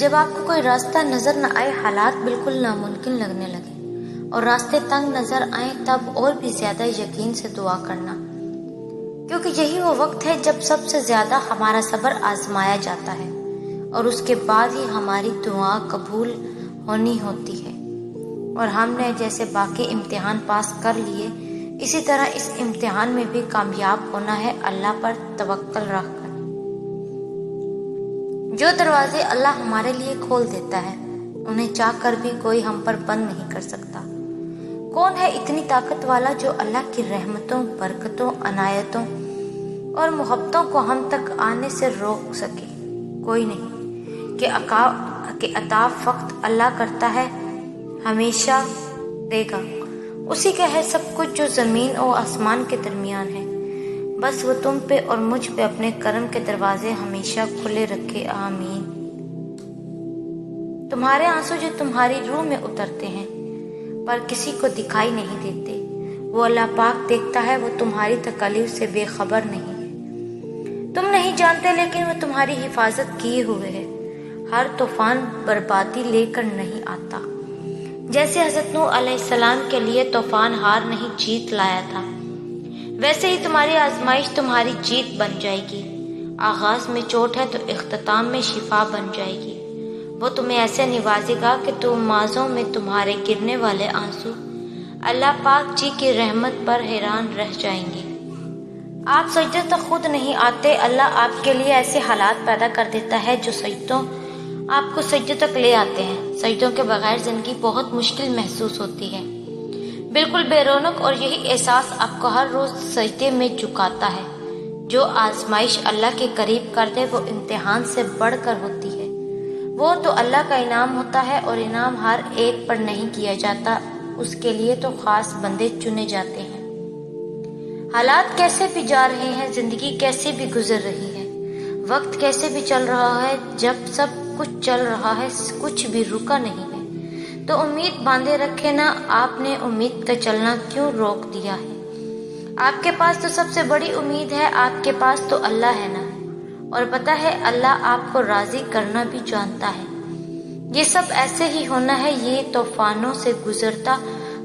جب آپ کو کوئی راستہ نظر نہ آئے، حالات بالکل ناممکن لگنے لگے اور راستے تنگ نظر آئیں، تب اور بھی زیادہ یقین سے دعا کرنا، کیونکہ یہی وہ وقت ہے جب سب سے زیادہ ہمارا صبر آزمایا جاتا ہے اور اس کے بعد ہی ہماری دعا قبول ہونی ہوتی ہے۔ اور ہم نے جیسے باقی امتحان پاس کر لیے، اسی طرح اس امتحان میں بھی کامیاب ہونا ہے، اللہ پر توکل رکھ کر۔ جو دروازے اللہ ہمارے لیے کھول دیتا ہے، انہیں چاہ کر بھی کوئی ہم پر بند نہیں کر سکتا۔ کون ہے اتنی طاقت والا جو اللہ کی رحمتوں، برکتوں، عنایتوں اور محبتوں کو ہم تک آنے سے روک سکے؟ کوئی نہیں۔ کہ عطا فقط اللہ کرتا ہے، ہمیشہ دے گا۔ اسی کا ہے سب کچھ جو زمین اور آسمان کے درمیان ہے۔ بس وہ تم پہ اور مجھ پہ اپنے کرم کے دروازے ہمیشہ کھلے رکھے، آمین۔ تمہارے آنسو جو تمہاری روح میں اترتے ہیں پر کسی کو دکھائی نہیں دیتے، وہ اللہ پاک دیکھتا ہے، وہ تمہاری تکالیف سے بے خبر نہیں ہے۔ تم نہیں جانتے لیکن وہ تمہاری حفاظت کیے ہوئے ہے۔ ہر طوفان بربادی لے کر نہیں آتا۔ جیسے حضرت نوح علیہ السلام کے لیے طوفان ہار نہیں جیت لایا تھا، ویسے ہی تمہاری آزمائش تمہاری جیت بن جائے گی۔ آغاز میں چوٹ ہے تو اختتام میں شفا بن جائے گی۔ وہ تمہیں ایسے نوازے گا کہ تم مازوں میں تمہارے گرنے والے آنسو اللہ پاک جی کی رحمت پر حیران رہ جائیں گے۔ آپ سجدے تک خود نہیں آتے، اللہ آپ کے لیے ایسے حالات پیدا کر دیتا ہے جو آپ کو سجدے تک لے آتے ہیں۔ سجدوں کے بغیر زندگی بہت مشکل محسوس ہوتی ہے، بالکل بے رونق، اور یہی احساس آپ کو ہر روز سجدے میں جھکاتا ہے۔ جو آزمائش اللہ کے قریب کر دے وہ امتحان سے بڑھ کر ہوتی ہے۔ وہ تو اللہ کا انعام ہوتا ہے، اور انعام ہر ایک پر نہیں کیا جاتا، اس کے لیے تو خاص بندے چنے جاتے ہیں۔ حالات کیسے بھی جا رہے ہیں، زندگی کیسے بھی گزر رہی ہے، وقت کیسے بھی چل رہا ہے، جب سب کچھ چل رہا ہے کچھ بھی رکا نہیں ہے، تو امید باندھے رکھے نا، آپ نے امید کا چلنا کیوں روک دیا ہے؟ آپ کے پاس تو سب سے بڑی امید ہے، آپ کے پاس تو اللہ ہے نا، اور پتہ ہے اللہ آپ کو راضی کرنا بھی جانتا ہے۔ یہ سب ایسے ہی ہونا ہے۔ یہ طوفانوں سے گزرتا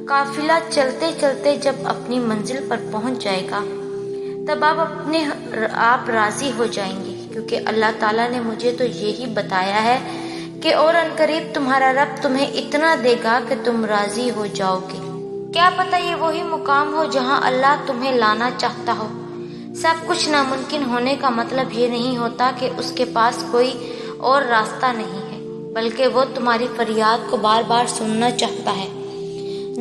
قافلہ چلتے چلتے جب اپنی منزل پر پہنچ جائے گا، تب آپ راضی ہو جائیں گے، کیونکہ اللہ تعالیٰ نے مجھے تو یہی بتایا ہے کہ اور عنقریب تمہارا رب تمہیں اتنا دے گا کہ تم راضی ہو جاؤ گے۔ کیا پتہ یہ وہی مقام ہو جہاں اللہ تمہیں لانا چاہتا ہو۔ سب کچھ ناممکن ہونے کا مطلب یہ نہیں ہوتا کہ اس کے پاس کوئی اور راستہ نہیں ہے، بلکہ وہ تمہاری فریاد کو بار بار سننا چاہتا ہے۔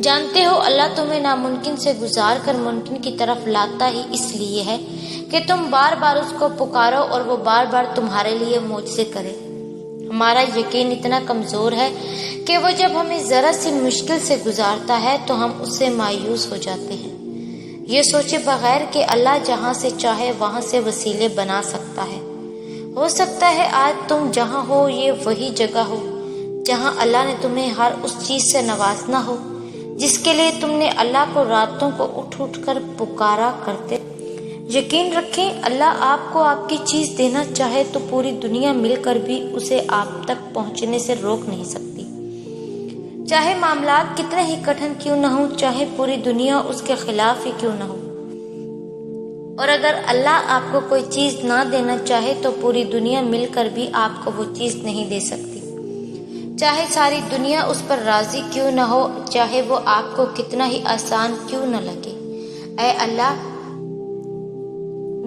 جانتے ہو اللہ تمہیں ناممکن سے گزار کر ممکن کی طرف لاتا ہی اس لیے ہے کہ تم بار بار اس کو پکارو اور وہ بار بار تمہارے لیے معجزے کرے۔ ہمارا یقین اتنا کمزور ہے کہ وہ جب ہمیں ذرا سی مشکل سے گزارتا ہے تو ہم اس سے مایوس ہو جاتے ہیں، یہ سوچے بغیر کہ اللہ جہاں سے چاہے وہاں سے وسیلے بنا سکتا ہے۔ ہو سکتا ہے آج تم جہاں ہو یہ وہی جگہ ہو جہاں اللہ نے تمہیں ہر اس چیز سے نوازنا ہو جس کے لیے تم نے اللہ کو راتوں کو اٹھ اٹھ کر پکارا کرتے۔ یقین رکھیں اللہ آپ کو آپ کی چیز دینا چاہے تو پوری دنیا مل کر بھی اسے آپ تک پہنچنے سے روک نہیں سکتی، چاہے معاملات کتنے ہی کٹھن کیوں نہ ہوں، چاہے پوری دنیا اس کے خلاف ہی کیوں نہ ہو۔ اور اگر اللہ آپ کو کوئی چیز نہ دینا چاہے تو پوری دنیا مل کر بھی آپ کو وہ چیز نہیں دے سکتی، چاہے ساری دنیا اس پر راضی کیوں نہ ہو، چاہے وہ آپ کو کتنا ہی آسان کیوں نہ لگے۔ اے اللہ،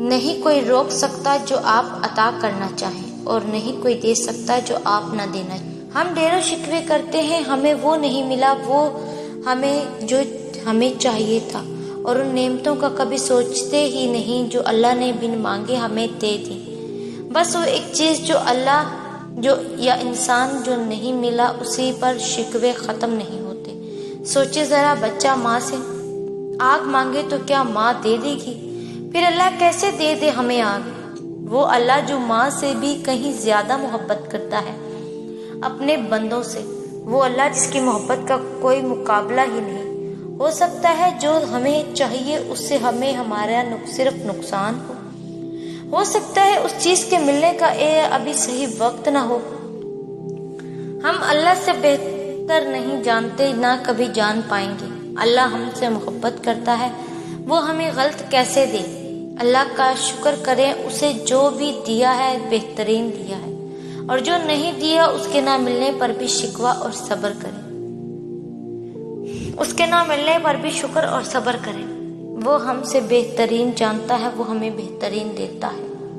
نہیں کوئی روک سکتا جو آپ عطا کرنا چاہیں، اور نہیں کوئی دے سکتا جو آپ نہ دینا چاہیں۔ ہم ڈیر و شکوے کرتے ہیں ہمیں وہ نہیں ملا، وہ جو ہمیں چاہیے تھا، اور ان نعمتوں کا کبھی سوچتے ہی نہیں جو اللہ نے بن مانگے ہمیں دے دی۔ بس وہ ایک چیز جو یا انسان جو نہیں ملا، اسی پر شکوے ختم نہیں ہوتے۔ سوچے ذرا، بچہ ماں سے آگ مانگے تو کیا ماں دے دے گی؟ پھر اللہ کیسے دے دے ہمیں آگ؟ وہ اللہ جو ماں سے بھی کہیں زیادہ محبت کرتا ہے اپنے بندوں سے، وہ اللہ جس کی محبت کا کوئی مقابلہ ہی نہیں۔ ہو سکتا ہے جو ہمیں چاہیے اس سے ہمیں ہمارا صرف نقصان ہو سکتا ہے اس چیز کے ملنے کا ابھی صحیح وقت نہ ہو، ہم اللہ سے بہتر نہیں جانتے، نہ کبھی جان پائیں گے۔ اللہ ہم سے محبت کرتا ہے، وہ ہمیں غلط کیسے دے؟ اللہ کا شکر کریں، اسے جو بھی دیا ہے بہترین دیا ہے، اور جو نہیں دیا اس کے نہ ملنے پر بھی شکوہ اور صبر کریں۔ اس کے نہ ملنے پر بھی شکر اور صبر کریں۔ وہ ہم سے بہترین جانتا ہے، وہ ہمیں بہترین دیتا ہے۔